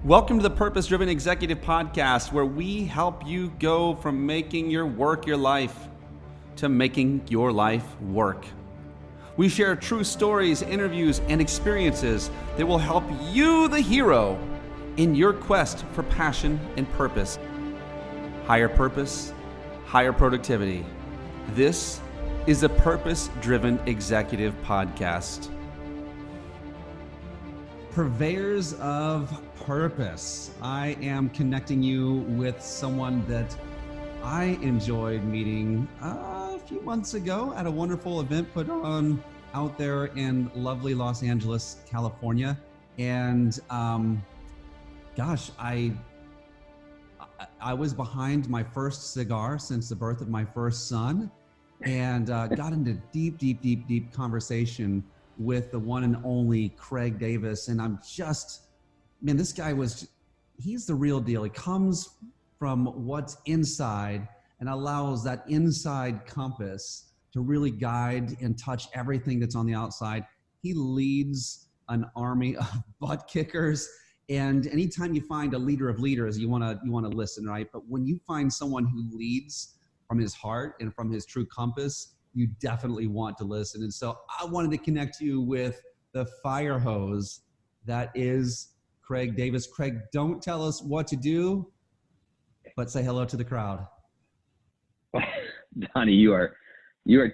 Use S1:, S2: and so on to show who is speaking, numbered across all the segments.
S1: Welcome to the Purpose Driven Executive Podcast, where we help you go from making your work your life to making your life work. We share true stories, interviews, and experiences that will help you, the hero, in your quest for passion and purpose. Higher purpose, higher productivity. This is the Purpose Driven Executive Podcast. Purveyors of purpose. I am connecting you with someone that I enjoyed meeting a few months ago at a wonderful event put on out there in lovely Los Angeles, California. And gosh, I was behind my first cigar since the birth of my first son, and got into deep conversation with the one and only Craig Davis. And I'm just, man, this guy he's the real deal. He comes from what's inside and allows that inside compass to really guide and touch everything that's on the outside. He leads an army of butt kickers. And anytime you find a leader of leaders, you want to listen, right? But when you find someone who leads from his heart and from his true compass, you definitely want to listen. And so I wanted to connect you with the fire hose that is Craig Davis. Craig, don't tell us what to do, but say hello to the crowd.
S2: Donnie, you are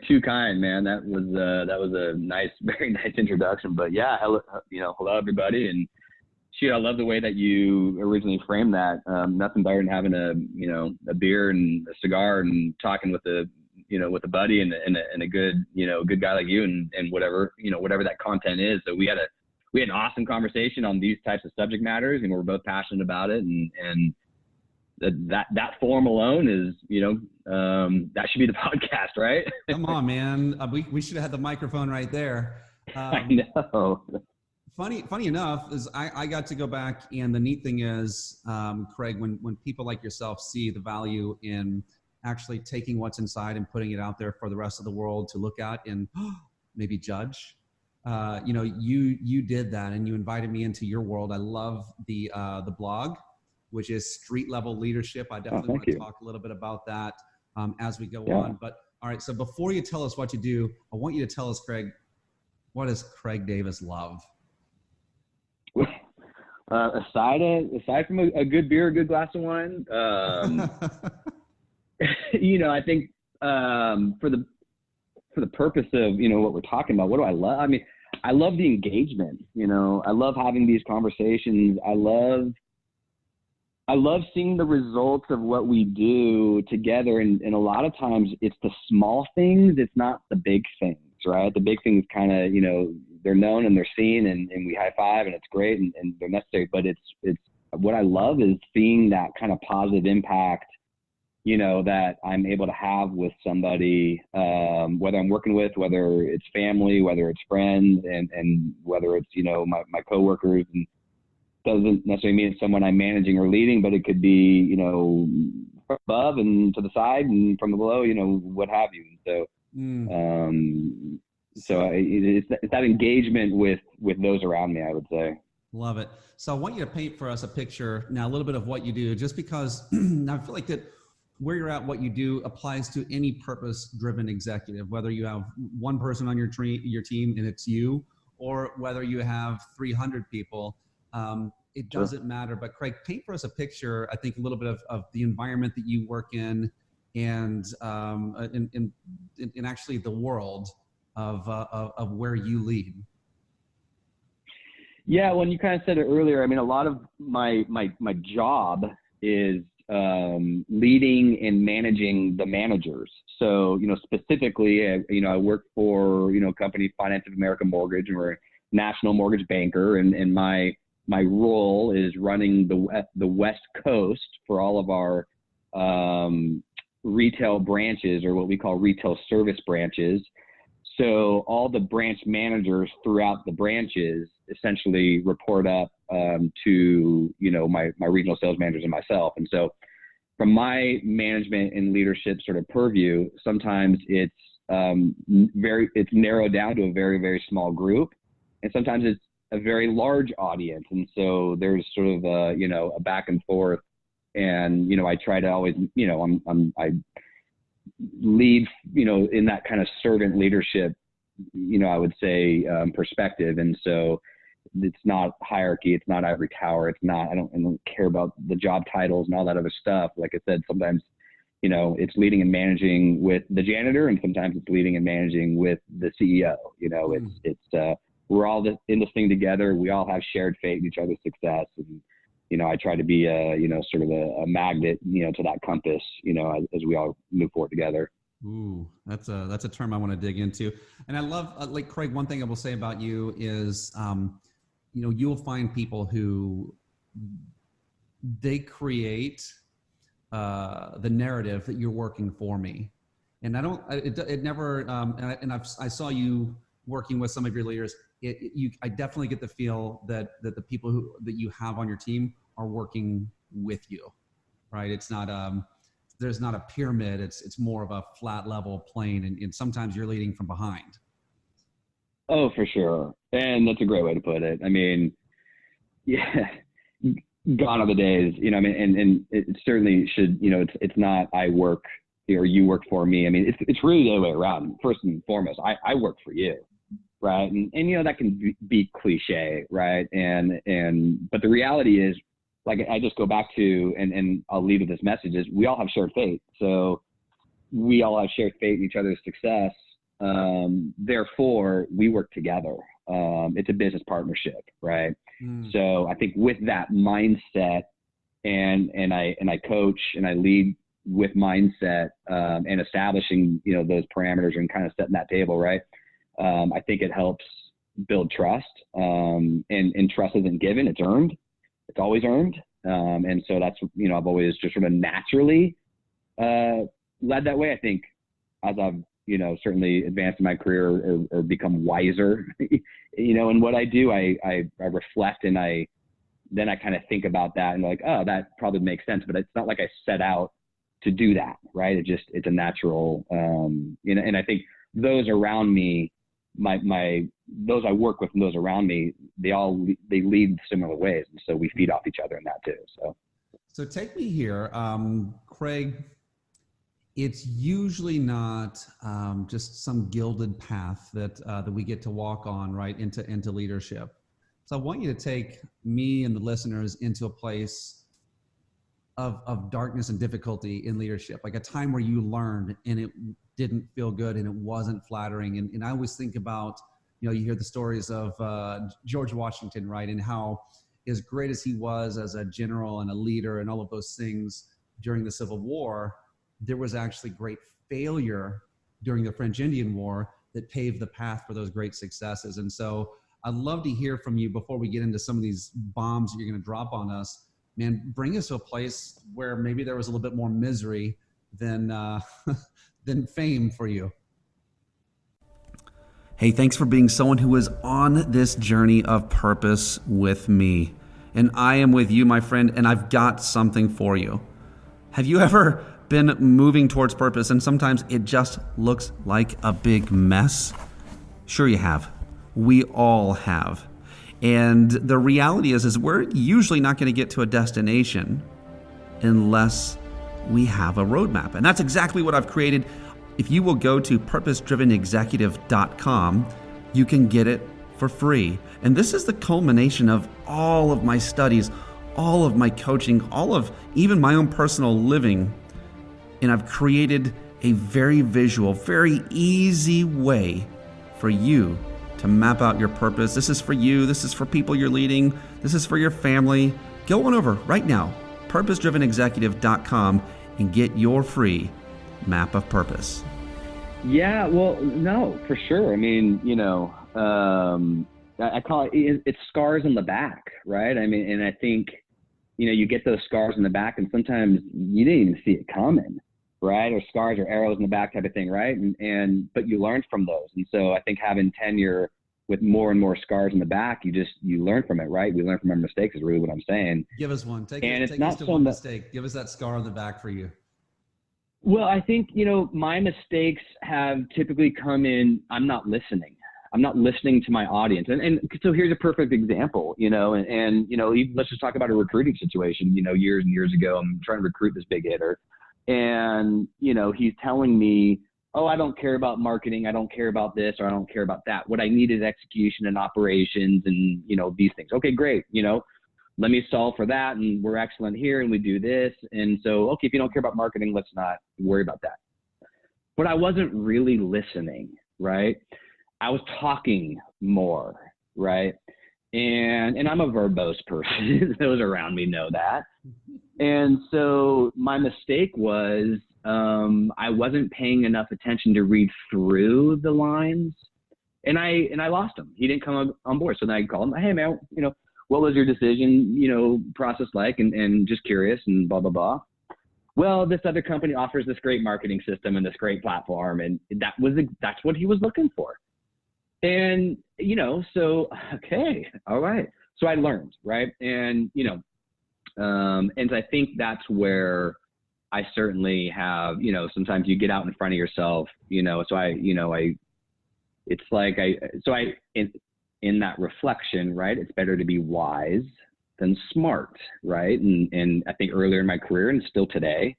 S2: too kind, man. That was a nice, very nice introduction. But yeah, hello everybody. And shoot, I love the way that you originally framed that. Nothing better than having a beer and a cigar and talking with a buddy and a good guy like you and whatever that content is. So we had an awesome conversation on these types of subject matters, and we're both passionate about it. And that form alone is, that should be the podcast, right?
S1: Come on, man. We should have had the microphone right there.
S2: I know.
S1: Funny enough is I got to go back, and the neat thing is, Craig, when people like yourself see the value in actually taking what's inside and putting it out there for the rest of the world to look at and maybe judge. You did that, and you invited me into your world. I love the blog, which is Street Level Leadership. I definitely want to talk a little bit about that as we go on. But all right, so before you tell us what you do, I want you to tell us, Craig, what does Craig Davis love?
S2: Aside from a good beer, a good glass of wine, I think for the purpose of what we're talking about, what do I love? I mean, I love the engagement. I love having these conversations. I love seeing the results of what we do together. And a lot of times it's the small things. It's not the big things, right? The big things kind of, they're known and they're seen and we high five and it's great and they're necessary. But it's what I love is seeing that kind of positive impact, that I'm able to have with somebody, whether I'm working with, whether it's family, whether it's friends, and whether it's, my coworkers. And doesn't necessarily mean it's someone I'm managing or leading, but it could be, from above and to the side and from below, what have you. So, it's that engagement with those around me, I would say.
S1: Love it. So I want you to paint for us a picture now, a little bit of what you do, just because I feel like that where you're at, what you do applies to any purpose-driven executive, whether you have one person on your team and it's you, or whether you have 300 people. It doesn't matter. But Craig, paint for us a picture, I think a little bit of the environment that you work in and in actually the world of where you lead.
S2: Yeah, well, you kind of said it earlier. I mean, a lot of my job is leading and managing the managers. So, specifically, I work for, company Finance of America Mortgage, and we're a national mortgage banker. And my role is running the West Coast for all of our retail branches, or what we call retail service branches. So all the branch managers throughout the branches essentially report up to, my regional sales managers and myself. And so from my management and leadership sort of purview, sometimes it's narrowed down to a very, very small group. And sometimes it's a very large audience. And so there's sort of a, you know, a back and forth. And, you know, I try to always, you know, I lead, you know, in that kind of servant leadership, you know, I would say, perspective. And so it's not hierarchy. It's not ivory tower. It's not, I don't care about the job titles and all that other stuff. Like I said, sometimes, you know, it's leading and managing with the janitor, and sometimes it's leading and managing with the CEO. You know, it's we're all in this thing together. We all have shared fate in each other's success. And, you know, I try to be a, you know, sort of a magnet, you know, to that compass, you know, as we all move forward together.
S1: Ooh, that's a term I want to dig into. And I love, like, Craig, one thing I will say about you is, you know, you'll find people who they create the narrative that you're working for me. And it never, I saw you working with some of your leaders. I definitely get the feel that the people that you have on your team are working with you, right? It's not, there's not a pyramid. It's more of a flat level plane. And sometimes you're leading from behind.
S2: Oh, for sure. And that's a great way to put it. I mean, yeah, gone are the days, you know, I mean, and it certainly should, you know, it's not, I work or you work for me. I mean, it's really the other way around. First and foremost, I work for you. Right. And, you know, that can be cliche. Right. But the reality is, like, I just go back to, and I'll leave with this message, is we all have shared fate. So we all have shared fate in each other's success. Therefore we work together. It's a business partnership. Right. So I think with that mindset, and I coach and I lead with mindset, and establishing, you know, those parameters and kind of setting that table. Right. I think it helps build trust, and trust isn't given, it's earned. It's always earned. And so that's, you know, I've always just sort of naturally led that way. I think as I've, you know, certainly advanced in my career or become wiser, you know, in what I do, I reflect, and then I kind of think about that and like, oh, that probably makes sense, but it's not like I set out to do that. Right. It's a natural, you know, and I think those around me, those I work with and those around me, they lead similar ways. And so we feed off each other in that too. So
S1: take me here, Craig. It's usually not just some gilded path that we get to walk on, right, into leadership. So I want you to take me and the listeners into a place of darkness and difficulty in leadership, like a time where you learned and it didn't feel good and it wasn't flattering. And I always think about, you know, you hear the stories of George Washington, right? And how, as great as he was as a general and a leader and all of those things during the Civil War, there was actually great failure during the French Indian War that paved the path for those great successes. And so I'd love to hear from you before we get into some of these bombs that you're going to drop on us. Man, bring us to a place where maybe there was a little bit more misery than fame for you. Hey, thanks for being someone who is on this journey of purpose with me. And I am with you, my friend, and I've got something for you. Have you ever been moving towards purpose and sometimes it just looks like a big mess? Sure you have. We all have. And the reality is we're usually not going to get to a destination unless we have a roadmap. And that's exactly what I've created. If you will go to purposedrivenexecutive.com, you can get it for free. And this is the culmination of all of my studies, all of my coaching, all of even my own personal living. And I've created a very visual, very easy way for you to map out your purpose. This is for you. This is for people you're leading. This is for your family. Go on over right now, purposedrivenexecutive.com, and get your free map of purpose.
S2: Yeah, well, no, for sure. I mean, you know, I call it's scars on the back, right? I mean, and I think, you know, you get those scars in the back and sometimes you didn't even see it coming, right? Or scars or arrows in the back type of thing, right? But you learned from those. And so I think having tenure with more and more scars in the back, you learn from it, right? We learn from our mistakes is really what I'm saying.
S1: Give us one. Take us to one mistake. Give us that scar on the back for you.
S2: Well, I think, you know, my mistakes have typically come in, I'm not listening. I'm not listening to my audience. And so here's a perfect example, and let's just talk about a recruiting situation. Years and years ago, I'm trying to recruit this big hitter, and he's telling me, oh, I don't care about marketing, I don't care about this, or I don't care about that. What I need is execution and operations and these things. Okay, great. Let me solve for that, and we're excellent here, and we do this. And so, okay, if you don't care about marketing, let's not worry about that. But I wasn't really listening, right? I was talking more, right? And I'm a verbose person. Those around me know that. And so my mistake was I wasn't paying enough attention to read through the lines, and I lost him. He didn't come on board. So then I called him, hey man, what was your decision, process like, and just curious, and blah, blah, blah. Well, this other company offers this great marketing system and this great platform. And that's what he was looking for. And, so, okay, all right. So I learned, right. And, and I think that's where I certainly have, sometimes you get out in front of yourself, so it's like in that reflection, right, it's better to be wise than smart, right? And I think earlier in my career and still today,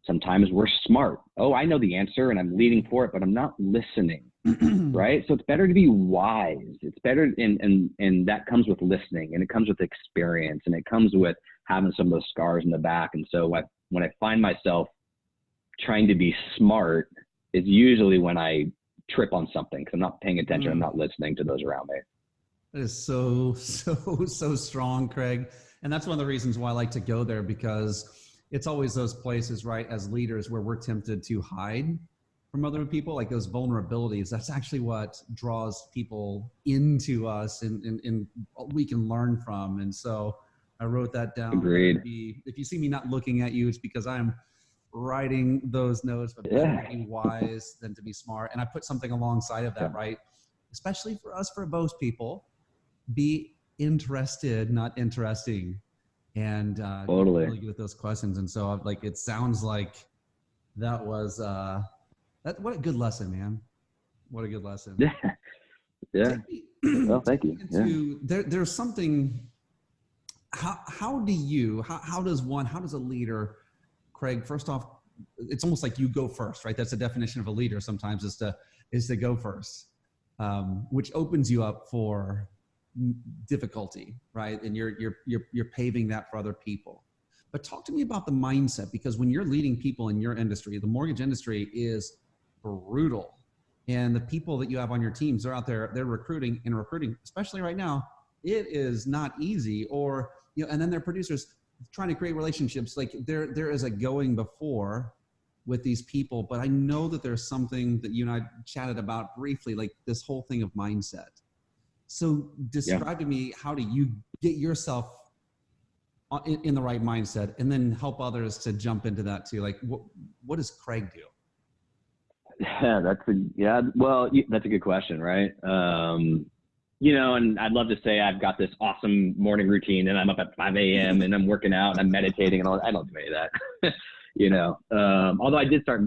S2: sometimes we're smart. Oh, I know the answer and I'm leading for it, but I'm not listening, right? So it's better to be wise. It's better, and that comes with listening, and it comes with experience, and it comes with having some of those scars in the back. And so when I find myself trying to be smart, it's usually when I trip on something because I'm not paying attention. I'm not listening to those around me.
S1: That is so strong, Craig. And that's one of the reasons why I like to go there, because it's always those places, right, as leaders where we're tempted to hide from other people, like those vulnerabilities. That's actually what draws people into us and we can learn from. And so I wrote that down.
S2: Agreed.
S1: If you see me not looking at you, it's because I'm writing those notes, but better to be wise than to be smart. And I put something alongside of that, right? Especially for us verbose people, be interested, not interesting. And
S2: totally
S1: really good at those questions. And so it sounds like that was what a good lesson, man. What a good lesson.
S2: Yeah. Well, thank you.
S1: There's something. How does a leader, Craig, first off, it's almost like you go first, right? That's the definition of a leader sometimes, is to go first, which opens you up for difficulty, right? And you're paving that for other people. But talk to me about the mindset, because when you're leading people in your industry, the mortgage industry is brutal. And the people that you have on your teams, they're out there, they're recruiting, especially right now, it is not easy. Or, and then their producers trying to create relationships. Like there is a going before with these people, but I know that there's something that you and I chatted about briefly, like this whole thing of mindset. So describe to me, how do you get yourself in the right mindset, and then help others to jump into that too? Like what does Craig do?
S2: Yeah, that's a good question, right? And I'd love to say I've got this awesome morning routine and I'm up at 5 a.m. and I'm working out and I'm meditating and all. I don't do any of that. Although I did start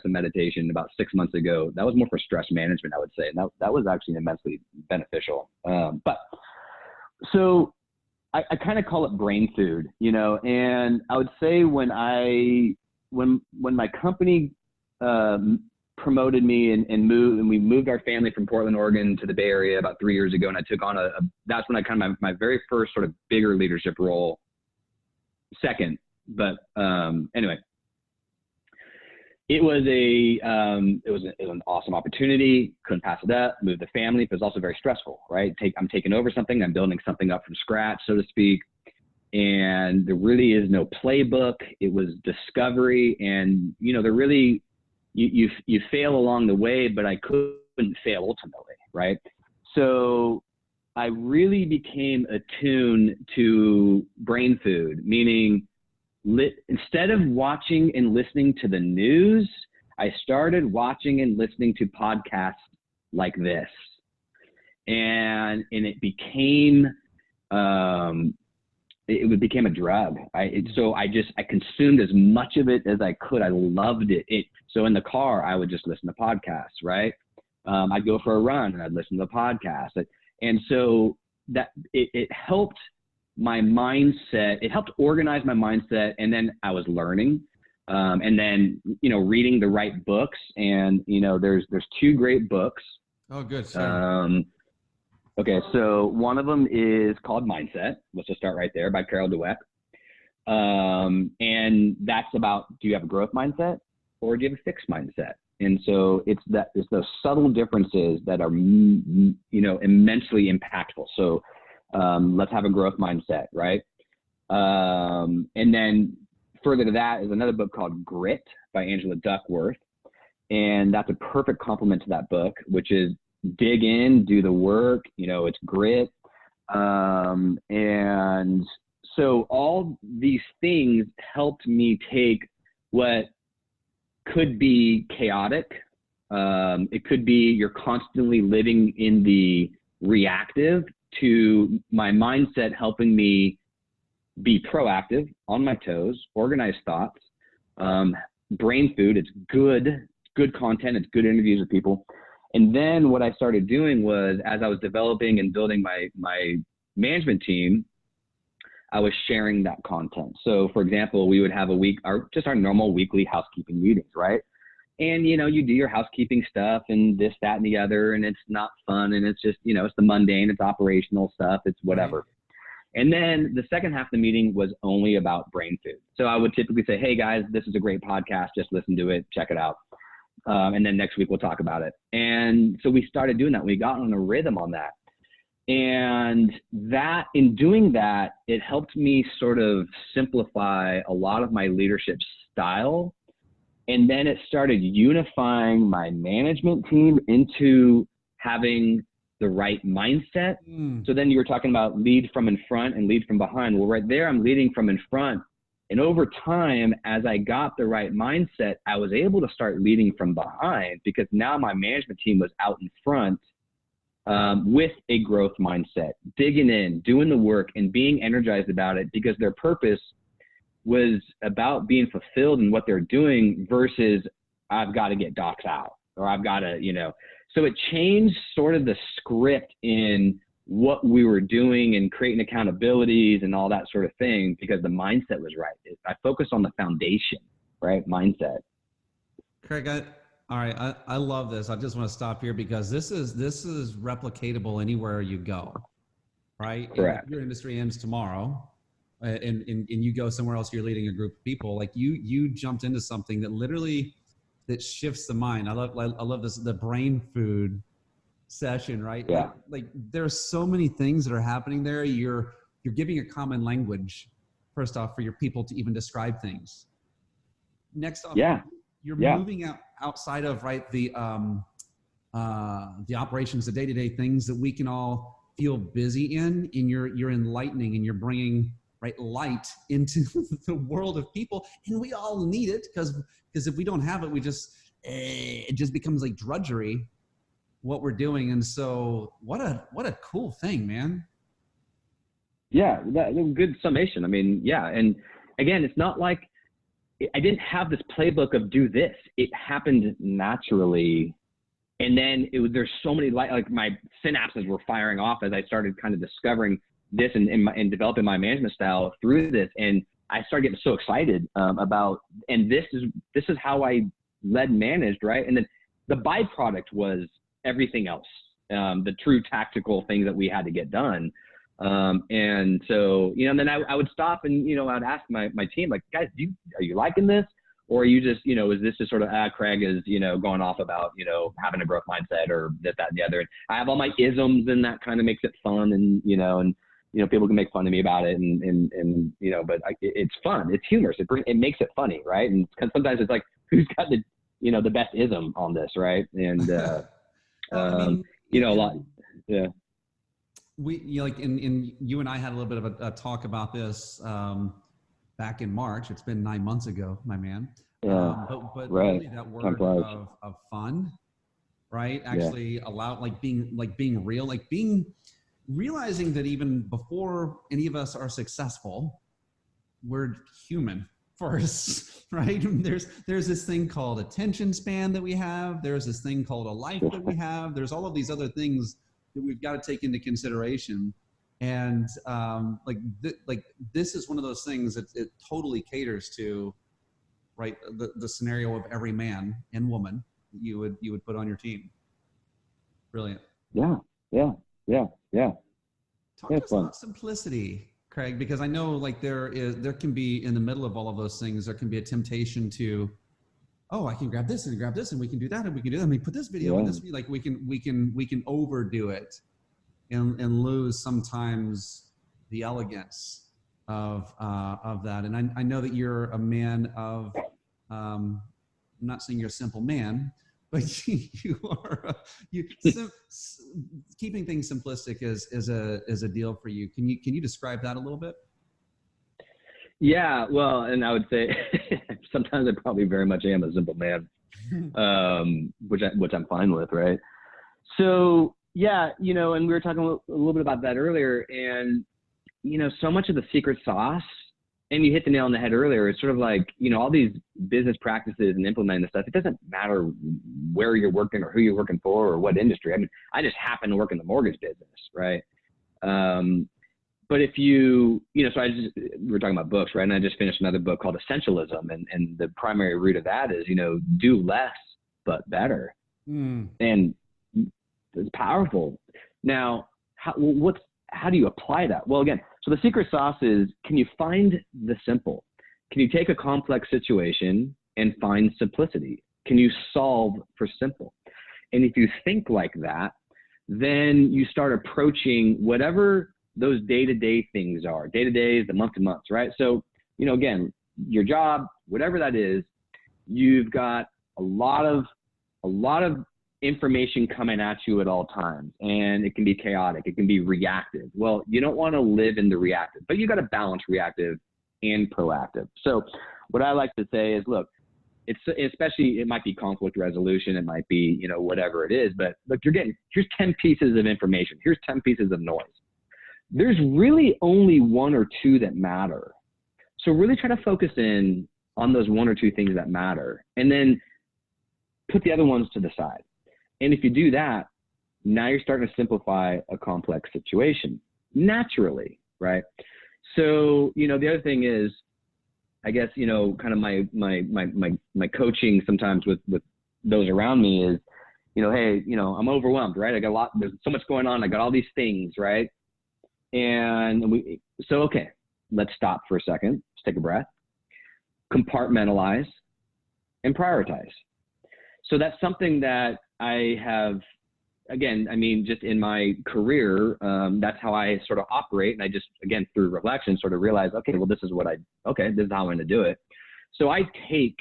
S2: some meditation about 6 months ago. That was more for stress management, I would say. And that was actually immensely beneficial. But so I kind of call it brain food, and I would say when my company, promoted me and we moved our family from Portland, Oregon to the Bay Area about 3 years ago. And I took on that's when I kind of my very first sort of bigger leadership role. Second, but anyway, it was an awesome opportunity. Couldn't pass it up. Moved the family, but it was also very stressful, right? I'm taking over something. I'm building something up from scratch, so to speak. And there really is no playbook. It was discovery, and there really, you fail along the way, but I couldn't fail ultimately, right? So I really became attuned to brain food, meaning instead of watching and listening to the news, I started watching and listening to podcasts like this. And it became it became a drug. So I consumed as much of it as I could. I loved it. So in the car, I would just listen to podcasts, right? I'd go for a run and I'd listen to the podcast. And so that it helped my mindset. It helped organize my mindset. And then I was learning, and then, reading the right books. And, there's two great books.
S1: Oh, good.
S2: Okay. So one of them is called Mindset. Let's just start right there, by Carol Dweck. And that's about, do you have a growth mindset or do you have a fixed mindset? And so it's those subtle differences that are, immensely impactful. So, let's have a growth mindset, right? And then further to that is another book called Grit by Angela Duckworth. And that's a perfect complement to that book, which is dig in, do the work, it's grit. And so all these things helped me take what could be chaotic. It could be you're constantly living in the reactive, to my mindset helping me be proactive, on my toes, organize thoughts, brain food. It's good content. It's good interviews with people. And then what I started doing was, as I was developing and building my management team, I was sharing that content. So for example, we would have our normal weekly housekeeping meetings, right? And, you do your housekeeping stuff and this, that, and the other, and it's not fun. And it's just, it's the mundane, it's operational stuff, it's whatever. Right. And then the second half of the meeting was only about brain food. So I would typically say, hey guys, this is a great podcast. Just listen to it, check it out. And then next week we'll talk about it. And so we started doing that. We got on a rhythm on that. And that, in doing that, it helped me sort of simplify a lot of my leadership style. And then it started unifying my management team into having the right mindset. So then you were talking about lead from in front and lead from behind. Well, right there, I'm leading from in front. And over time, as I got the right mindset, I was able to start leading from behind, because now my management team was out in front, with a growth mindset, digging in, doing the work, and being energized about it, because their purpose was about being fulfilled in what they're doing versus I've got to get docs out, or I've got to, so it changed sort of the script in what we were doing and creating accountabilities and all that sort of thing, because the mindset was right. I focused on the foundation, right? Mindset.
S1: Craig, all right. I love this. I just want to stop here because this is replicatable anywhere you go, right?
S2: Correct.
S1: If your industry ends tomorrow, and you go somewhere else, you're leading a group of people, like you jumped into something that literally that shifts the mind. I love this, the brain food session, right?
S2: Yeah.
S1: Like there's so many things that are happening there. You're giving a common language, first off, for your people to even describe things. Next off, you're moving outside of, right, the operations, the day-to-day things that we can all feel busy in, and you're enlightening, and you're bringing, right, light into the world of people. And we all need it, because if we don't have it, it just becomes like drudgery, what we're doing. And so what a cool thing, man.
S2: Yeah, that's a good summation. I mean, yeah. And again, it's not like I didn't have this playbook of do this. It happened naturally. And then there's so many, like my synapses were firing off as I started kind of discovering this and developing my management style through this. And I started getting so excited about, and this is how I led, managed, right? And then the byproduct was everything else, the true tactical things that we had to get done. And so, and then I would stop and, I'd ask my team, like, guys, are you liking this? Or are you just, is this just sort of, Craig is, going off about, having a growth mindset or this, that, and the other. And I have all my isms, and that kind of makes it fun, and, people can make fun of me about it, and but it's fun. It's humorous. It makes it funny, right? And sometimes it's like, who's got the best ism on this, right? And a lot, yeah.
S1: We like in you and I had a little bit of a talk about this back in March. It's been 9 months ago, my man.
S2: Yeah,
S1: but
S2: right.
S1: Really that word of fun, right? Actually allow being real, realizing that even before any of us are successful, we're human first, right? There's this thing called attention span that we have. There's this thing called a life that we have. There's all of these other things that we've got to take into consideration. And like this is one of those things that it totally caters to, right? The scenario of every man and woman that you would put on your team. Brilliant.
S2: Yeah.
S1: Talk to us about simplicity, Craig, because I know like there can be, in the middle of all of those things, there can be a temptation to, oh, I can grab this and grab this and we can do that and we can do that. I mean, put this video in this, like we can overdo it and lose sometimes the elegance of that. And I know that you're a man of, I'm not saying you're a simple man, but you are keeping things simplistic is a deal for you. Can you describe that a little bit?
S2: Yeah, well, and I would say sometimes I probably very much am a simple man, which I'm fine with, right? So yeah, you know, and we were talking a little bit about that earlier, and you know, so much of the secret sauce, and you hit the nail on the head earlier, it's sort of like, you know, all these business practices and implementing this stuff, it doesn't matter where you're working or who you're working for or what industry. I mean, I just happen to work in the mortgage business, right? But if you know, so we were talking about books, right? And I just finished another book called Essentialism. And the primary root of that is, you know, do less, but better. And it's powerful. Now, how do you apply that? Well, again, so the secret sauce is, can you find the simple? Can you take a complex situation and find simplicity? Can you solve for simple? And if you think like that, then you start approaching whatever those day-to-day things are. Day-to-day is the month-to-months, right? So, you know, again, your job, whatever that is, you've got a lot of information coming at you at all times, and it can be chaotic. It can be reactive. Well, you don't want to live in the reactive, but you got to balance reactive and proactive. So what I like to say is, look, it might be conflict resolution. It might be, you know, whatever it is, but look, here's 10 pieces of information. Here's 10 pieces of noise. There's really only one or two that matter. So really try to focus in on those one or two things that matter, and then put the other ones to the side. And if you do that, now you're starting to simplify a complex situation naturally, right? So, you know, the other thing is, I guess, you know, kind of my coaching sometimes with those around me is, you know, hey, you know, I'm overwhelmed, right? I got there's so much going on. I got all these things, right? And okay, let's stop for a second. Let's take a breath, compartmentalize, and prioritize. So that's something that I have, again, I mean, just in my career, that's how I sort of operate. And I just, again, through reflection, sort of realize, okay, well, this is how I'm going to do it. So I take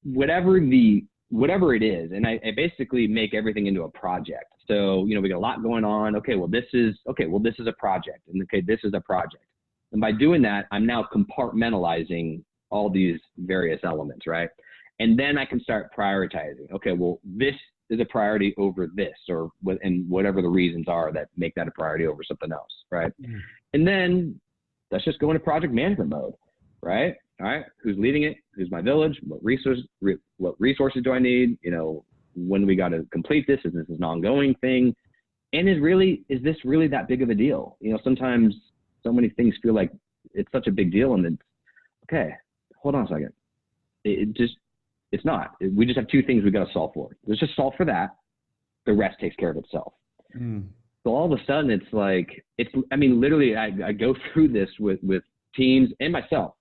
S2: whatever it is, and I basically make everything into a project. So, you know, we got a lot going on. Okay, well, this is a project. And okay, this is a project. And by doing that, I'm now compartmentalizing all these various elements, right? And then I can start prioritizing. Okay, well, this is a priority over this, and whatever the reasons are that make that a priority over something else, right? Mm. And then let's just go into project management mode, right? All right, who's leading it? Who's my village? What resources do I need? You know, when we got to complete this? Is this an ongoing thing? And is this really that big of a deal? You know, sometimes so many things feel like it's such a big deal, and it's okay. Hold on a second. It's not. We just have two things we got to solve for. Let's just solve for that. The rest takes care of itself. Mm. So all of a sudden, it's like, I mean, literally, I go through this with teams and myself.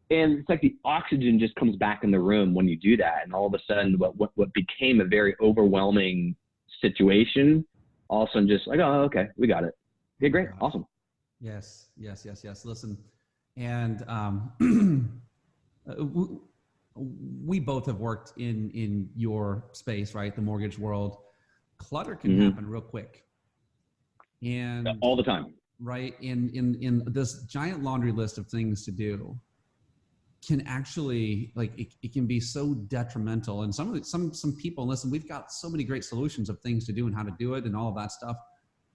S2: And it's like the oxygen just comes back in the room when you do that. And all of a sudden, what became a very overwhelming situation, all of a sudden just like, oh, okay, we got it. Okay, great. Awesome.
S1: Yes. Listen, and we both have worked in your space, right? The mortgage world. Clutter can happen real quick. And
S2: all the time.
S1: Right. In this giant laundry list of things to do can actually, like, it can be so detrimental. And some people, listen, we've got so many great solutions of things to do and how to do it and all of that stuff.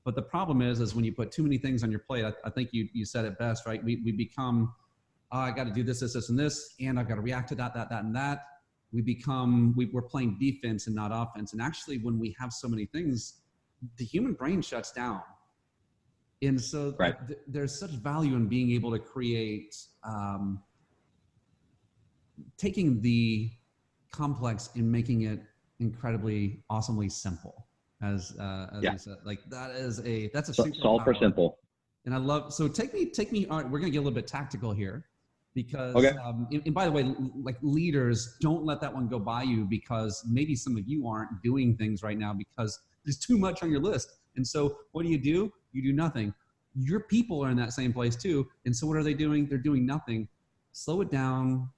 S1: But the problem is when you put too many things on your plate, I think you said it best, right? We become I got to do this, this, this, and this, and I've got to react to that, and that. We're playing defense and not offense. And actually, when we have so many things, the human brain shuts down. And so
S2: right.
S1: There's such value in being able to create, taking the complex and making it incredibly awesomely simple. As you said, like that's a
S2: solve for simple.
S1: And I love, so take me, all right, we're going to get a little bit tactical here because,
S2: okay.
S1: And by the way, like leaders, don't let that one go by you, because maybe some of you aren't doing things right now because there's too much on your list. And so what do? You do nothing. Your people are in that same place too. And so what are they doing? They're doing nothing. Slow it down,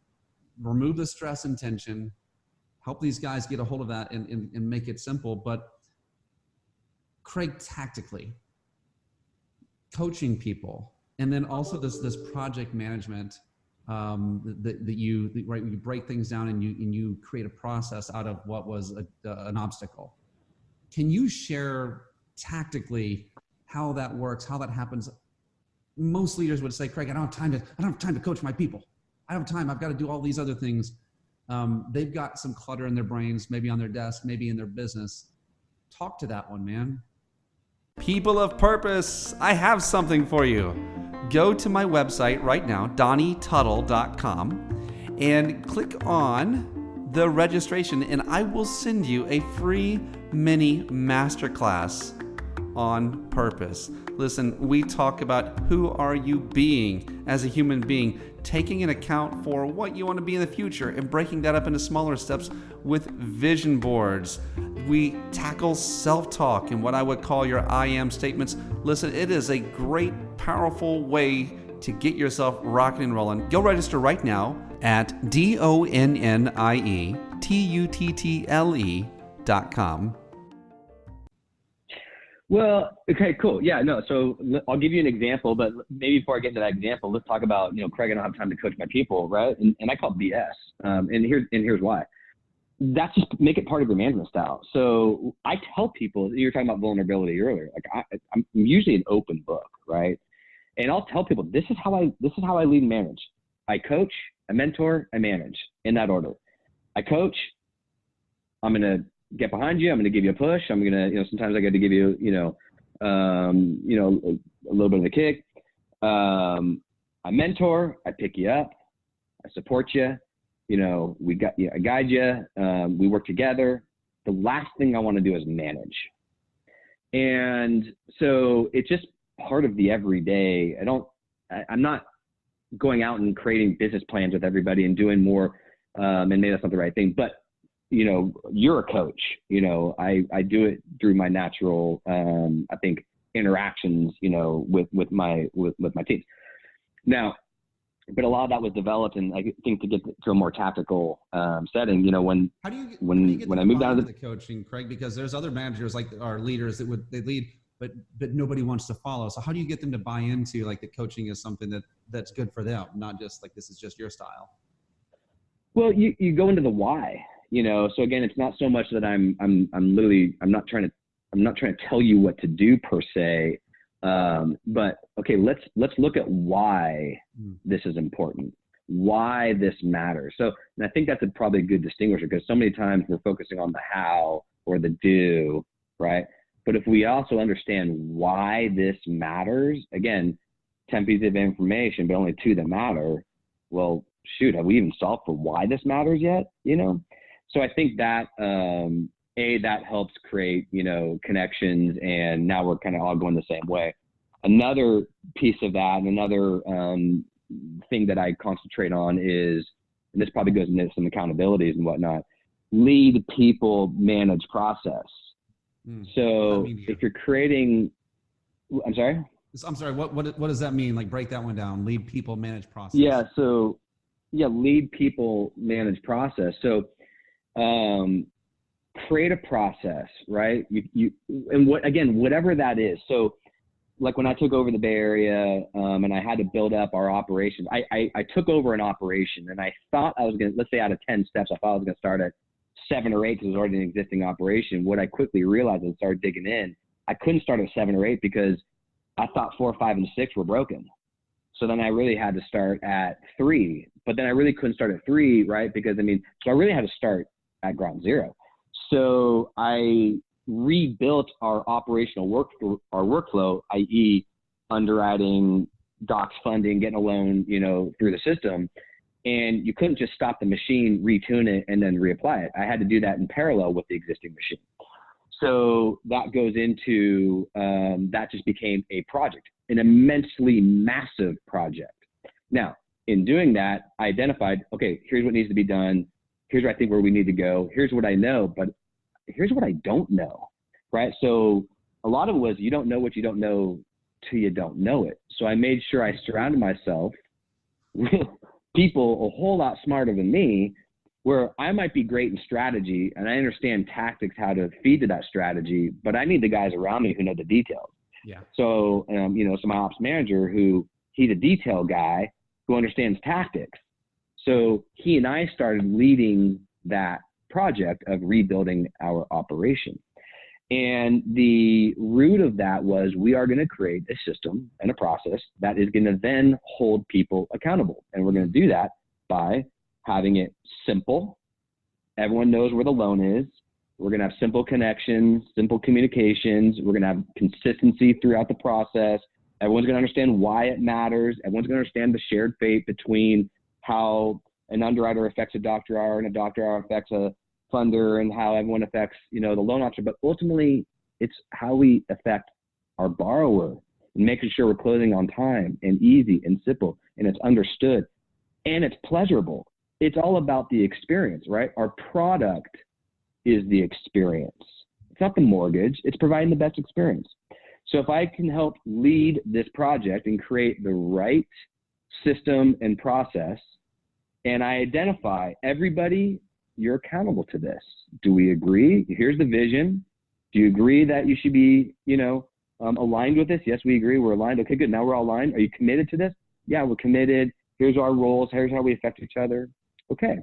S1: remove the stress and tension, help these guys get a hold of that and make it simple. But Craig, tactically, coaching people, and then also this project management that you break things down and you create a process out of what was an obstacle. Can you share tactically how that works, how that happens? Most leaders would say, Craig, I don't have time to coach my people. I don't have time. I've got to do all these other things. They've got some clutter in their brains, maybe on their desk, maybe in their business. Talk to that one, man.
S3: People of purpose, I have something for you. Go to my website right now, DonnieTuttle.com, and click on the registration, and I will send you a free mini masterclass on purpose. Listen, we talk about who are you being as a human being, taking an account for what you want to be in the future and breaking that up into smaller steps with vision boards. We tackle self-talk and what I would call your I am statements. Listen, it is a great, powerful way to get yourself rocking and rolling. Go register right now at DonnieTuttle.com.
S2: Well, okay, cool. Yeah, no, so I'll give you an example, but maybe before I get into that example, let's talk about, Craig, I don't have time to coach my people, right? And I call it BS. And here's why. That's just make it part of your management style. So I tell people, you were talking about vulnerability earlier, like I'm usually an open book, right? And I'll tell people, this is how I lead and manage. I coach, I mentor, I manage in that order. I coach, I'm going to get behind you. I'm going to give you a push. I'm going to, sometimes I got to give you, a little bit of a kick. I mentor, I pick you up, I support you. I guide you. We work together. The last thing I want to do is manage. And so it's just part of the everyday. I'm not going out and creating business plans with everybody and doing more. And maybe that's not the right thing, but you're a coach. I do it through my natural, I think, interactions, with my team. Now, but a lot of that was developed, and I think to get to a more tactical setting, when I moved out of
S1: the coaching, Craig, because there's other managers like our leaders they lead, but nobody wants to follow. So how do you get them to buy into like that coaching is something that's good for them, not just like this is just your style?
S2: Well, you go into the why. So again, it's not so much that I'm not trying to tell you what to do per se, but okay, let's look at why this is important, why this matters. So, and I think that's probably a good distinguisher, because so many times we're focusing on the how or the do, right? But if we also understand why this matters, again, 10 pieces of information, but only 2 that matter. Well, shoot, have we even solved for why this matters yet? So I think that, that helps create, connections, and now we're kind of all going the same way. Another piece of that, and another thing that I concentrate on is, and this probably goes into some accountabilities and whatnot, lead, people, manage, process. So if you're creating, I'm sorry,
S1: what does that mean? Like break that one down, lead, people, manage, process.
S2: Yeah. So lead, people, manage, process. So, create a process, right? And whatever that is. So like when I took over the Bay Area, and I had to build up our operations, I took over an operation, and I thought I was going to, let's say out of 10 steps, I thought I was going to start at 7 or 8 because it was already an existing operation. What I quickly realized and started digging in, I couldn't start at 7 or 8 because I thought 4, 5, and 6 were broken. So then I really had to start at 3, but then I really couldn't start at 3, right? Because so I really had to start at ground zero. So I rebuilt our operational workflow, i.e. underwriting, docs funding, getting a loan, through the system. And you couldn't just stop the machine, retune it, and then reapply it. I had to do that in parallel with the existing machine. So that goes into, that just became a project, an immensely massive project. Now, in doing that, I identified, okay, here's what needs to be done. Here's where I think where we need to go. Here's what I know, but here's what I don't know, right? So a lot of it was, you don't know what you don't know till you don't know it. So I made sure I surrounded myself with people a whole lot smarter than me, where I might be great in strategy and I understand tactics, how to feed to that strategy, but I need the guys around me who know the details.
S3: Yeah.
S2: So, so my ops manager, he's a detail guy who understands tactics. So he and I started leading that project of rebuilding our operation. And the root of that was, we are going to create a system and a process that is going to then hold people accountable. And we're going to do that by having it simple. Everyone knows where the loan is. We're going to have simple connections, simple communications. We're going to have consistency throughout the process. Everyone's going to understand why it matters. Everyone's going to understand the shared fate between how an underwriter affects a doctor hour and a doctor hour affects a funder, and how everyone affects, the loan officer. But ultimately, it's how we affect our borrower, and making sure we're closing on time and easy and simple, and it's understood and it's pleasurable. It's all about the experience, right? Our product is the experience. It's not the mortgage. It's providing the best experience. So if I can help lead this project and create the right system and process, and I identify everybody, you're accountable to this. Do we agree? Here's the vision. Do you agree that you should be, aligned with this? Yes, we agree. We're aligned. Okay, good. Now we're all aligned. Are you committed to this? Yeah, we're committed. Here's our roles. Here's how we affect each other. Okay.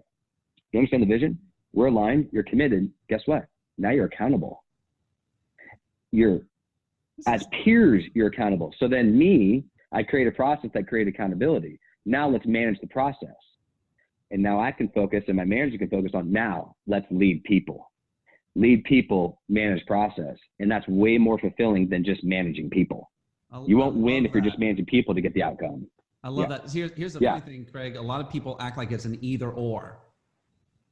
S2: You understand the vision? We're aligned. You're committed. Guess what? Now you're accountable. As peers, you're accountable. So then I create a process that creates accountability. Now let's manage the process. And now I can focus, and my manager can focus on, now let's lead people. Lead people, manage process. And that's way more fulfilling than just managing people. You won't win if you're just managing people to get the outcome.
S1: I love that. Here's the funny thing, Craig. A lot of people act like it's an either or,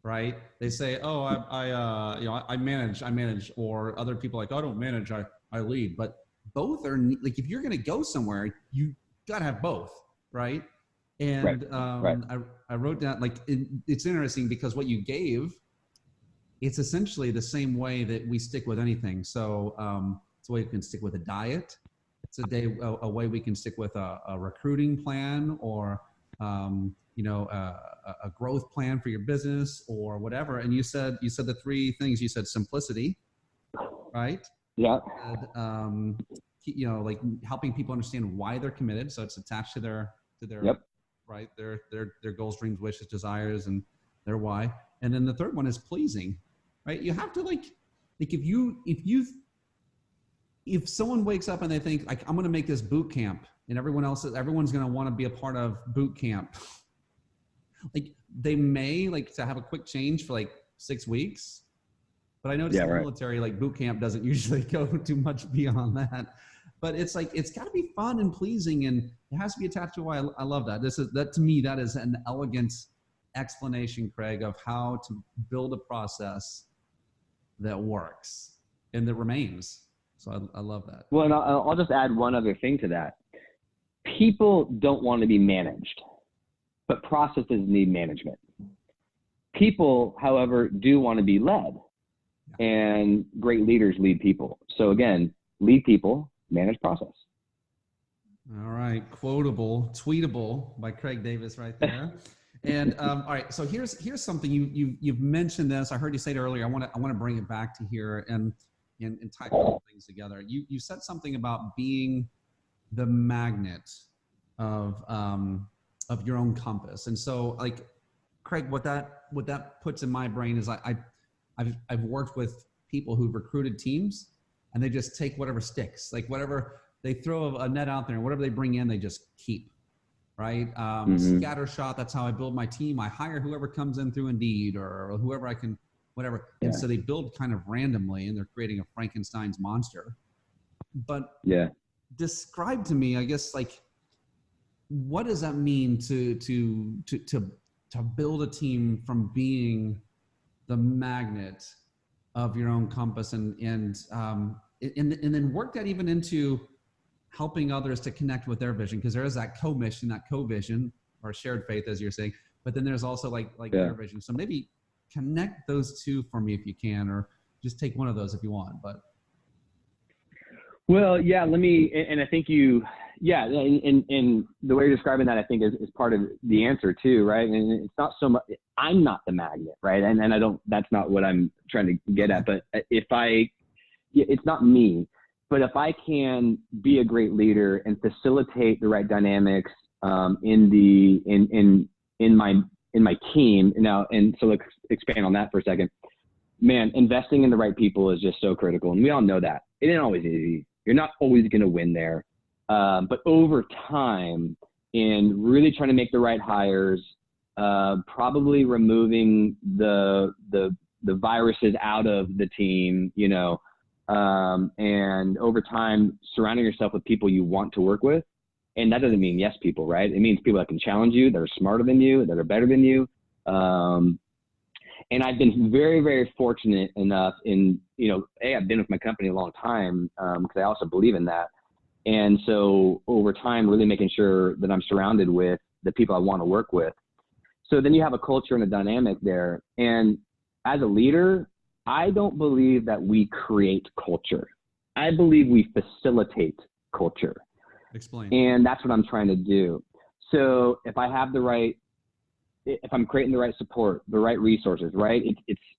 S1: right? They say, oh, I manage, or other people like, oh, I don't manage, I lead. But both are, like, if you're going to go somewhere, you got to have both, right? And I wrote down, like, it's interesting because what you gave, it's essentially the same way that we stick with anything. So it's a way you can stick with a diet. It's a way we can stick with a recruiting plan, or a growth plan for your business, or whatever. And you said the 3 things. You said simplicity, right?
S2: Yeah.
S1: And, like helping people understand why they're committed. So it's attached to their
S2: yep.
S1: Right? Their goals, dreams, wishes, desires, and their why. And then the third one is pleasing, right? You have to like if someone wakes up and they think, like, I'm going to make this boot camp, and everyone's going to want to be a part of boot camp. Like, they may like to have a quick change for like 6 weeks, but I noticed in the military, like, boot camp doesn't usually go too much beyond that. But it's like, it's got to be fun and pleasing, and it has to be attached to why. I love that. To me, that is an elegant explanation, Craig, of how to build a process that works and that remains. So I love that.
S2: Well, and I'll just add one other thing to that. People don't want to be managed, but processes need management. People, however, do want to be led, and great leaders lead people. So again, lead people, manage process.
S1: All right. Quotable, tweetable by Craig Davis right there. And all right. So here's something you've mentioned this. I heard you say it earlier. I want to bring it back to here and tie a couple things together. You said something about being the magnet of your own compass. And so, like, Craig, what that puts in my brain is I've worked with people who've recruited teams, and they just take whatever sticks, like whatever they throw a net out there, and whatever they bring in, they just keep. right?
S2: Mm-hmm.
S1: Scattershot. That's how I build my team. I hire whoever comes in through Indeed or whoever I can, whatever. And so they build kind of randomly, and they're creating a Frankenstein's monster. But describe to me, I guess, like, what does that mean to build a team from being the magnet of your own compass, and then work that even into helping others to connect with their vision, because there is that co-mission, that co-vision, or shared faith, as you're saying, but then there's also like their vision. So maybe connect those two for me if you can, or just take one of those if you want. But
S2: well, yeah, and I think and the way you're describing that, I think is part of the answer too, right? And it's not so much, I'm not the magnet, right? And I don't, that's not what I'm trying to get at, but it's not me, but if I can be a great leader and facilitate the right dynamics in my team now, and so let's expand on that for a second. Man, investing in the right people is just so critical, and we all know that. It ain't always easy. You're not always going to win there. But over time, in really trying to make the right hires, probably removing the viruses out of the team, and over time, surrounding yourself with people you want to work with. And that doesn't mean yes people, right? It means people that can challenge you, that are smarter than you, that are better than you. And I've been very, very fortunate enough I've been with my company a long time, because I also believe in that. And so over time, really making sure that I'm surrounded with the people I want to work with. So then you have a culture and a dynamic there. And as a leader, I don't believe that we create culture. I believe we facilitate culture.
S1: Explain.
S2: And that's what I'm trying to do. So if I'm creating the right support, the right resources, right?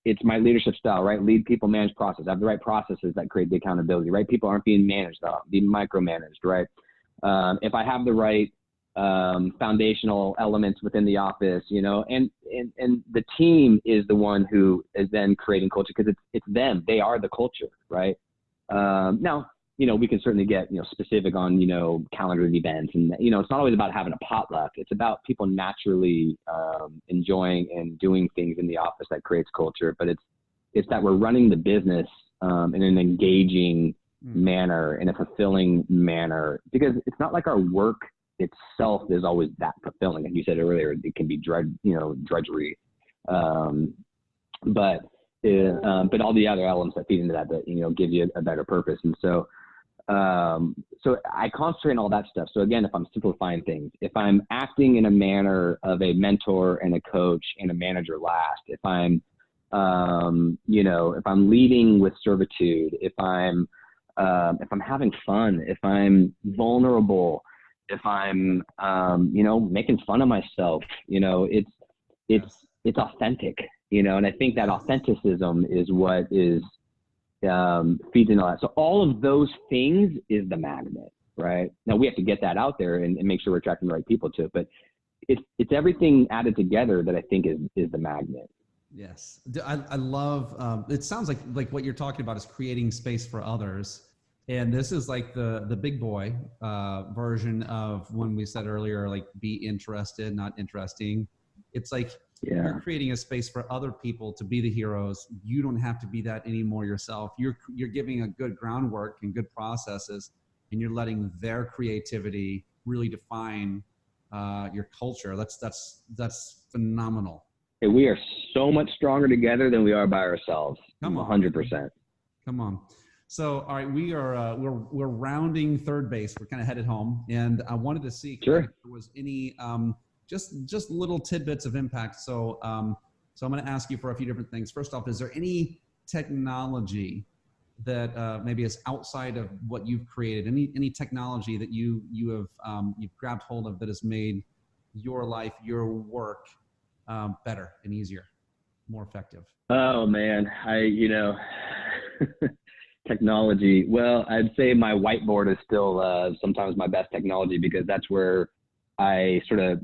S2: It's my leadership style, right? Lead people, manage process. I have the right processes that create the accountability, right? People aren't being managed, being micromanaged, right? If I have the right foundational elements within the office, and the team is the one who is then creating culture, because it's them. They are the culture, right? Now, we can certainly get, specific on, calendar events, and, it's not always about having a potluck. It's about people naturally enjoying and doing things in the office that creates culture. But it's that we're running the business in an engaging manner, in a fulfilling manner, because it's not like our work itself is always that fulfilling. Like you said earlier, it can be drudgery. But all the other elements that feed into that give you a better purpose. And so I concentrate on all that stuff. So again, if I'm simplifying things, if I'm acting in a manner of a mentor and a coach and a manager last, if I'm leading with servitude, if I'm having fun, if I'm vulnerable, if I'm, making fun of myself, it's authentic, and I think that authenticism is what is, feeds into that. So all of those things is the magnet, right? Now we have to get that out there and make sure we're attracting the right people to it, but it's everything added together that I think is the magnet.
S1: Yes. I love, it sounds like what you're talking about is creating space for others. And this is like the big boy version of when we said earlier, like, be interested, not interesting. It's like, you're creating a space for other people to be the heroes. You don't have to be that anymore yourself. You're giving a good groundwork and good processes, and you're letting their creativity really define your culture. That's phenomenal.
S2: Hey, we are so much stronger together than we are by ourselves.
S1: Come on,
S2: 100%.
S1: Come on. So, all right, we are we're rounding third base. We're kind of headed home, and I wanted to see if there was any just little tidbits of impact. So I'm going to ask you for a few different things. First off, is there any technology that maybe is outside of what you've created? Any technology that you've grabbed hold of that has made your life, your work better and easier, more effective?
S2: Oh man, technology. Well, I'd say my whiteboard is still sometimes my best technology, because that's where I sort of,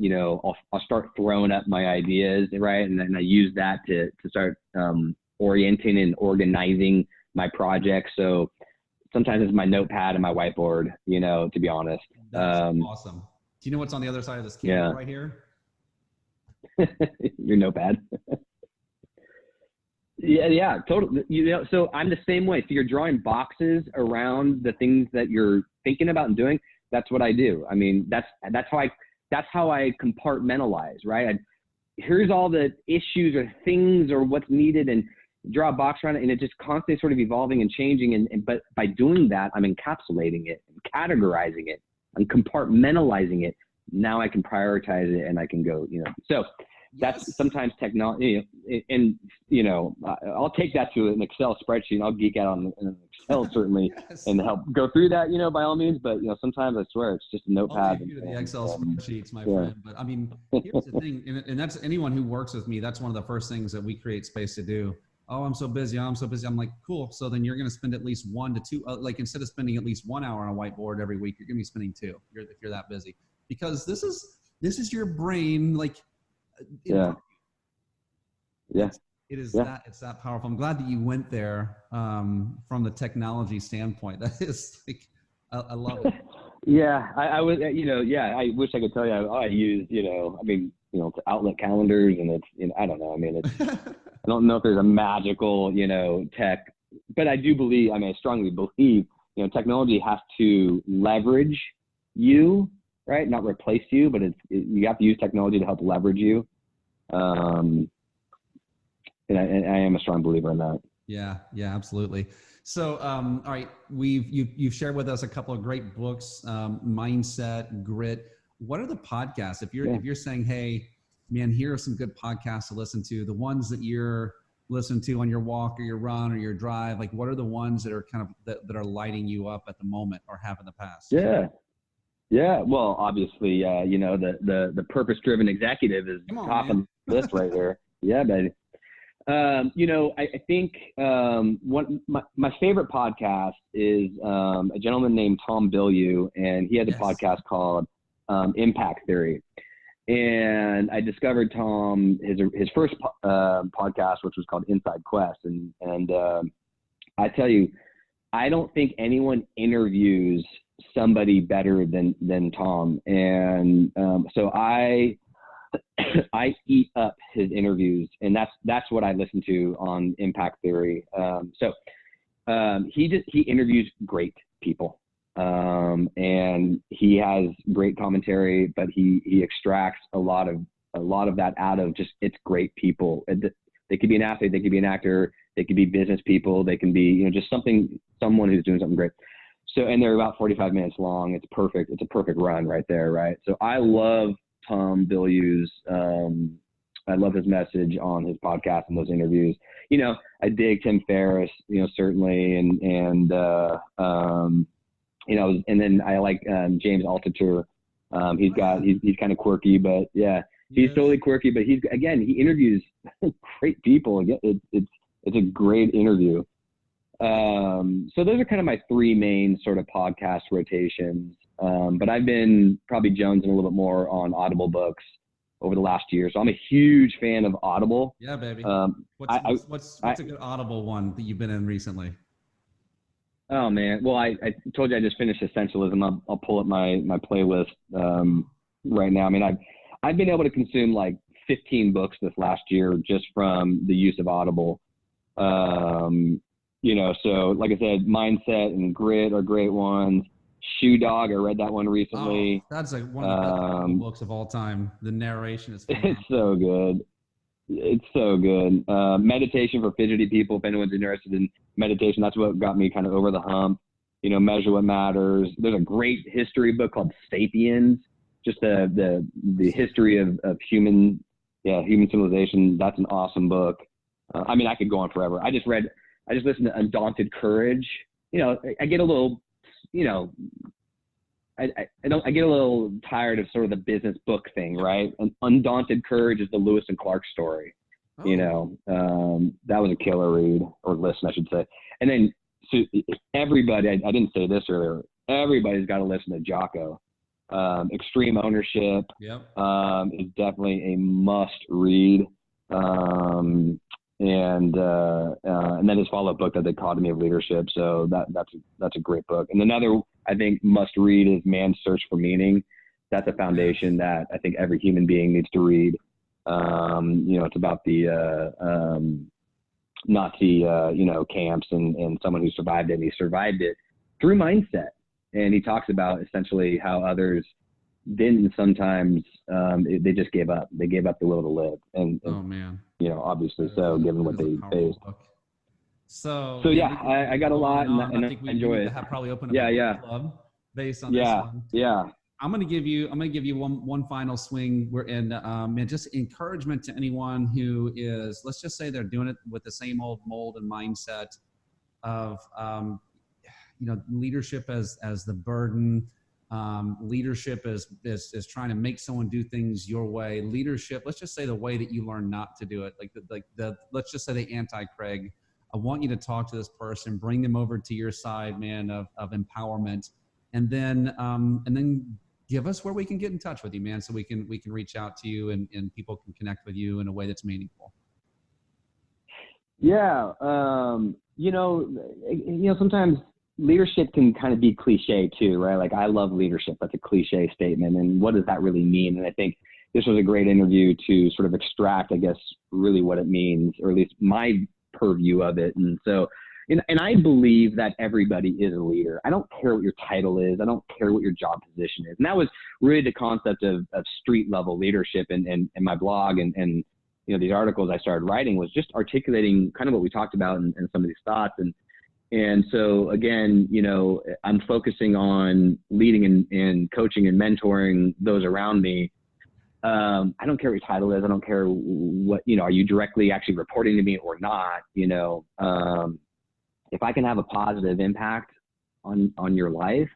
S2: I'll start throwing up my ideas, right? And then I use that to start orienting and organizing my projects. So sometimes it's my notepad and my whiteboard, to be honest.
S1: That's awesome. Do you know what's on the other side of this camera right here?
S2: Your notepad. Yeah, totally. So I'm the same way. So you're drawing boxes around the things that you're thinking about and doing. That's what I do. I mean, that's how I compartmentalize, right? Here's all the issues or things or what's needed, and draw a box around it, and it just constantly sort of evolving and changing. But by doing that, I'm encapsulating it, I'm categorizing it, I'm compartmentalizing it. Now I can prioritize it, and I can go, So that's sometimes technology, and I'll take that to an Excel spreadsheet, and I'll geek out on an Excel certainly, and help go through that, by all means. But sometimes I swear it's just a notepad.
S1: The Excel spreadsheets, my friend. But I mean, here's the thing, and that's anyone who works with me. That's one of the first things that we create space to do. Oh, I'm so busy. I'm like, cool. So then you're going to spend at least 1 to 2, like instead of spending at least 1 hour on a whiteboard every week, you're going to be spending 2 if you're that busy, because this is your brain. Like,
S2: yeah.
S1: It is that it's that powerful. I'm glad that you went there from the technology standpoint. That is like, I love it.
S2: Yeah, I was, I wish I could tell you I use, to outlet calendars, and it's, I don't know. I mean, it's, I don't know if there's a magical, tech, but I do believe, I strongly believe, technology has to leverage you, right? Not replace you, but you have to use technology to help leverage you. And I am a strong believer in that.
S1: Yeah, absolutely. So, all right, you've shared with us a couple of great books, Mindset, Grit. What are the podcasts? If you're saying, hey, man, here are some good podcasts to listen to, the ones that you're listening to on your walk or your run or your drive, like what are the ones that are kind of that are lighting you up at the moment or have in the past?
S2: Yeah. Well, obviously, the purpose-driven executive is top of the list right there. Yeah, baby. I think my favorite podcast is a gentleman named Tom Bilyeu, and he has a podcast called Impact Theory. And I discovered Tom, his first podcast, which was called Inside Quest. And I tell you, I don't think anyone interviews somebody better than Tom. And so I eat up his interviews, and that's what I listen to on Impact Theory. He interviews great people. And he has great commentary, but he extracts a lot of that out of just, it's great people. They could be an athlete, they could be an actor, they could be business people, they can be, just someone who's doing something great. So, and they're about 45 minutes long. It's perfect. It's a perfect run right there. Right. So I love Tom Bilyeu's, I love his message on his podcast and those interviews. I dig Tim Ferriss, certainly. And then I like James Altucher. He's kind of quirky, but he's totally quirky. But he interviews great people. Again, it's a great interview. So those are kind of my 3 main sort of podcast rotations. But I've been probably jonesing a little bit more on Audible books over the last year. So I'm a huge fan of Audible.
S1: Yeah, baby. What's a good Audible one that you've been in recently?
S2: Oh man. Well, I told you I just finished Essentialism. I'll pull up my playlist right now. I mean, I've been able to consume like 15 books this last year just from the use of Audible. So like I said, Mindset and Grit are great ones. Shoe Dog, I read that one recently.
S1: Oh, that's one of the best books of all time. The narration is phenomenal.
S2: It's so good. Meditation for Fidgety People, if anyone's interested in meditation, that's what got me kind of over the hump. Measure What Matters. There's a great history book called Sapiens, just the history of human civilization. That's an awesome book. I could go on forever. I just listened to Undaunted Courage. I get a little, I get a little tired of sort of the business book thing, right? Undaunted Courage is the Lewis and Clark story. That was a killer read, or listen, I should say. And then so everybody, I didn't say this earlier, everybody's got to listen to Jocko. Extreme Ownership is definitely a must read. And then his follow-up book, The Dichotomy of Leadership. So that's a great book. And another, I think, must read is Man's Search for Meaning. that's a foundation that I think every human being needs to read. It's about the Nazi, camps and someone who survived it. And he survived it through mindset. And he talks about essentially how others didn't sometimes, they just gave up. They gave up the will to live. And
S3: oh man,
S2: obviously so, given what they faced.
S3: Book. So
S2: yeah, I got a lot, and I
S3: think we
S2: enjoy
S3: need
S2: it.
S3: to have probably open up a book club based on this one.
S2: Yeah.
S3: I'm gonna give you one final swing. We're in, and just encouragement to anyone who is, let's just say they're doing it with the same old mold and mindset of, leadership as the burden. Leadership is trying to make someone do things your way. Leadership, let's just say the way that you learn not to do it, let's just say the anti-Craig. I want you to talk to this person, bring them over to your side, man, of empowerment, and then give us where we can get in touch with you, man, so we can reach out to you and people can connect with you in a way that's meaningful.
S2: Yeah, sometimes leadership can kind of be cliche too, right? Like, I love leadership. That's a cliche statement. And what does that really mean? And I think this was a great interview to sort of extract, I guess, really what it means, or at least my purview of it. And so, and I believe that everybody is a leader. I don't care what your title is. I don't care what your job position is. And that was really the concept of street level leadership and my blog and these articles I started writing, was just articulating kind of what we talked about and some of these thoughts. And so again, I'm focusing on leading and coaching and mentoring those around me. I don't care what your title is. I don't care what, are you directly actually reporting to me or not? If I can have a positive impact on your life,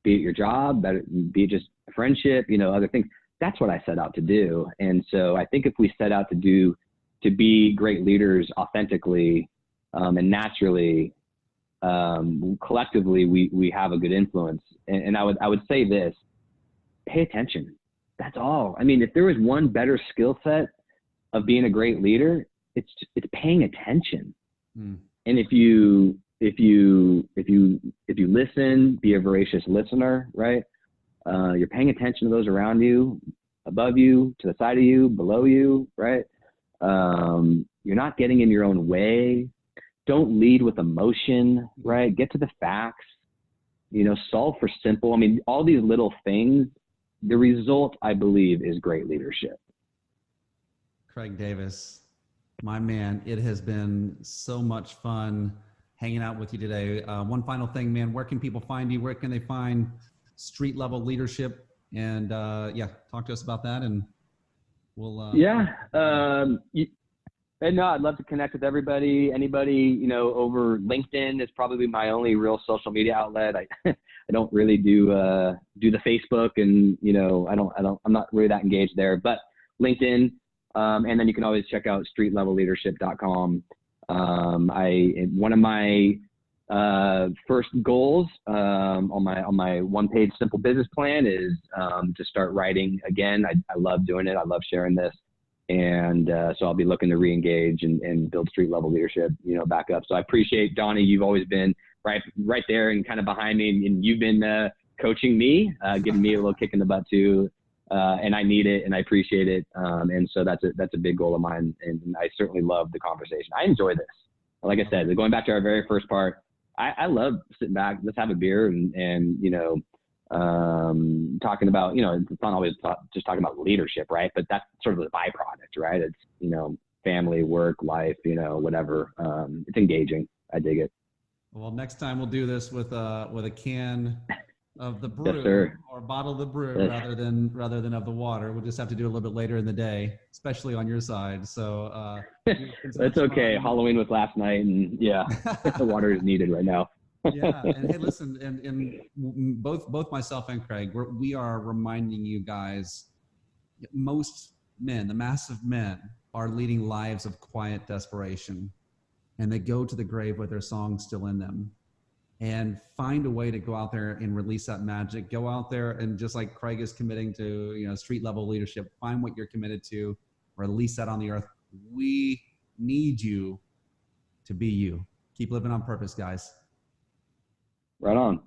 S2: be it your job, be it just a friendship, other things, that's what I set out to do. And so I think if we set out to be great leaders authentically, and naturally, collectively, we have a good influence. And I would say this: pay attention. That's all. I mean, if there was one better skill set of being a great leader, it's paying attention. And if you listen, be a voracious listener, right? You're paying attention to those around you, above you, to the side of you, below you, right? You're not getting in your own way. Don't lead with emotion, right? Get to the facts, solve for simple. I mean, all these little things, the result, I believe, is great leadership.
S3: Craig Davis, my man, it has been so much fun hanging out with you today. One final thing, man, where can people find you? Where can they find street level leadership? And talk to us about that, and we'll And no, I'd love to connect with everybody. Anybody, over LinkedIn is probably my only real social media outlet. I don't really do the Facebook, and I'm not really that engaged there. But LinkedIn, and then you can always check out streetlevelleadership.com. One of my first goals on my one-page simple business plan is to start writing again. I love doing it. I love sharing this. And so I'll be looking to re-engage and build street level leadership, back up. So I appreciate, Donnie, you've always been right there and kind of behind me, and you've been coaching me, giving me a little kick in the butt too. And I need it, and I appreciate it. And so that's a big goal of mine. And I certainly love the conversation. I enjoy this. Like I said, going back to our very first part, I love sitting back, let's have a beer and talking about, it's not always just talking about leadership, right? But that's sort of the byproduct, right? It's, family, work, life, whatever. It's engaging. I dig it. Well, next time we'll do this with a can of the brew,
S2: yes,
S3: or a bottle of the brew, rather than of the water. We'll just have to do it a little bit later in the day, especially on your side. So
S2: that's okay. Halloween was last night, and the water is needed right now.
S3: Yeah, and hey, listen, and both myself and Craig, we are reminding you guys, most men, the massive men, are leading lives of quiet desperation, and they go to the grave with their song still in them. And find a way to go out there and release that magic. Go out there and, just like Craig is committing to, street level leadership, find what you're committed to, release that on the earth. We need you to be you. Keep living on purpose, guys.
S2: Right on.